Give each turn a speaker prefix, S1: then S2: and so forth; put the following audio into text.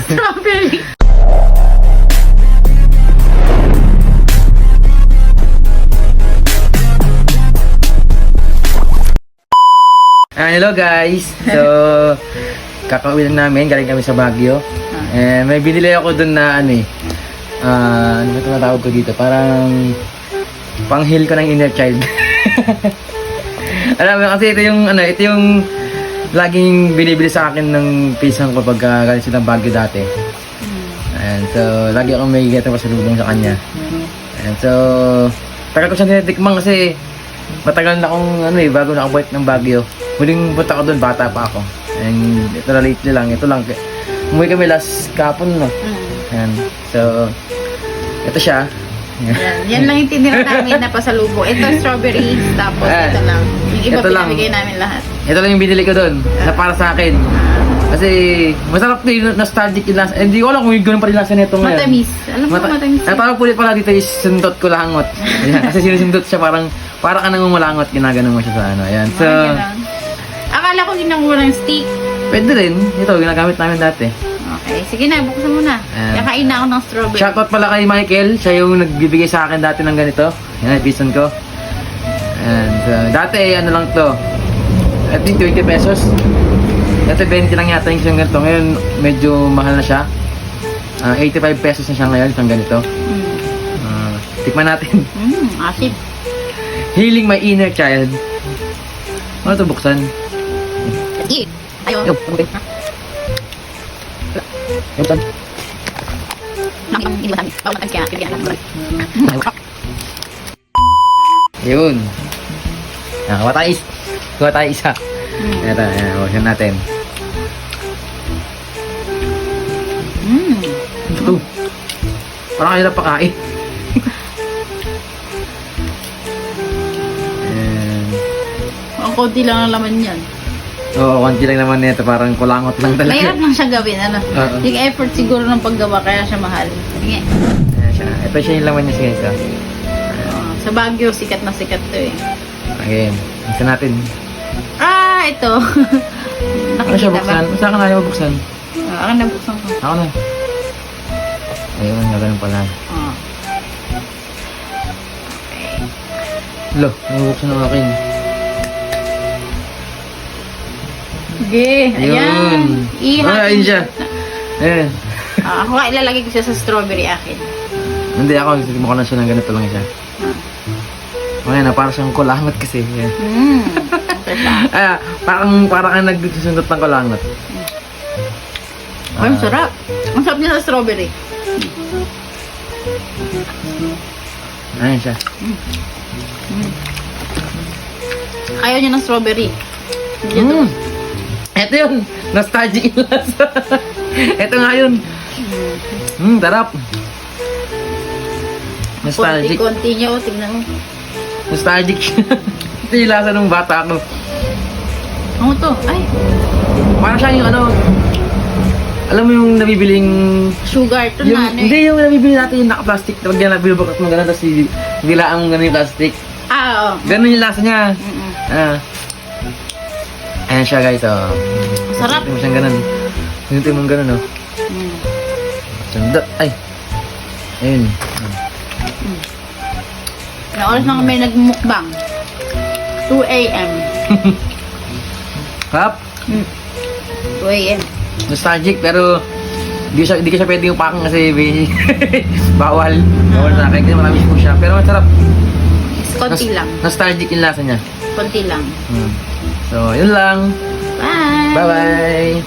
S1: Strawberry.
S2: Hello guys! So, kakauwi lang namin, galing kami sa Baguio. May binili ako dun na ano ano ba tinatawag ko dito? Parang pang-heal ko ng inner child. Alam mo kasi ito yung laging binibili sa akin ng pinsan ko pag galing silang Baguio dati. And so, lagi akong may getong pasalubong sa kanya. And so, tagal ko siya tinitikman kasi matagal na akong bago nakabalik ng Baguio. Huling punta ko doon, bata pa ako. And ito na lately lang, ito lang. Umuwi kami last kapon, no? Ayan. So, ito siya.
S1: Yan lang yung tinira namin na pasalubong. Ito strawberry, tapos ito lang. Yung iba
S2: Ito lang.
S1: pinamigay namin lahat.
S2: Ito lang yung binili ko doon, na para sa akin. Kasi masarap din, nostalgic yung lasa. Hindi ko alam kung yung ganun pa rin lasa nito ngayon.
S1: Matamis. Alam mo matamis.
S2: Ang tawag ulit pala dito is sundot ko langot. Ayan, kasi sinusundot siya parang ka nang umulangot, ginaganon mo siya sa ano. Ayan. So,
S1: akala ko ginagawa ng stick.
S2: pwede rin. Ito, ginagamit namin dati.
S1: Okay, sige na, buksan mo na. Kakain na ako ng strawberry.
S2: Shoutout pala kay Michael. Siya yung nagbibigay sa akin dati ng ganito. Yan, pisan ko. And dati, ano lang to. I think 20 pesos. Dati 20 lang yata yung isang ganito. Ngayon, medyo mahal na siya. 85 pesos na siya ngayon, isang ganito. Tikman natin.
S1: Asip.
S2: Healing my inner child. Ano ito buksan?
S1: Ayaw.
S2: Buksan. Yun. Kuha tayo isa. Ito, buksan natin. Ito. Parang hirap pakain.
S1: Ang konti lang ang laman yan.
S2: Oo, konti lang naman nito. Parang kulangot lang talaga.
S1: Mahirap lang siya gawin, ano? Yung effort siguro ng paggawa, kaya siya mahal. Sige.
S2: Ito siya yung laman niya siya isa.
S1: Sa Baguio, sikat na sikat to eh.
S2: Again, isa natin.
S1: Ito.
S2: Ano siya buksan? Saan ka na ayaw buksan?
S1: Ako na buksan ko.
S2: Ako na. Ayun, ganun pala. Lo, nabuksan ng akin.
S1: Sige, ayan.
S2: Ayun siya. Ayan.
S1: Ako nga ilalagay ko siya sa strawberry akin.
S2: Hindi ako, gusto ko na siya ng ganito lang siya. Ayan na, parang siyang kulangot kasi. Parang nagsusundot ng kulangot.
S1: Ang sarap. Ang sarap niya sa strawberry.
S2: Ayan siya.
S1: Ayaw niya ng strawberry.
S2: Ito yun. Nostalgic yung lasa. Ito nga yun. Tarap. Nostalgic.
S1: Konti niya, tignan mo.
S2: Nostalgic siya. Ito yung lasa ng bata ako.
S1: Ano to? Ay.
S2: Parang siya yung alam mo yung nabibiling
S1: Sugar to na ano eh.
S2: Hindi, yung nabibili natin yung naka-plastic. Pag yan nabilbok at mo gano'n, tapos bilaan mo gano'n yung plastic.
S1: Oo.
S2: Gano'n yung lasa niya. Ayan siya guys,
S1: Sarap.
S2: Sinutin mo siyang gano'n. Sinutin mo gano'n, Sundot. Ay. Ayun.
S1: Na oras na kami nagmukbang. 2 a.m.
S2: Hap.
S1: 2 a.m.
S2: Nostalgic pero di ka siya pwedeng upakan kasi bawal. Bawal sa akin kasi marami po siya. Pero masarap.
S1: Konti lang.
S2: Nostalgic yung lasa niya.
S1: Konti lang.
S2: So, yun lang.
S1: Bye!
S2: Bye-bye!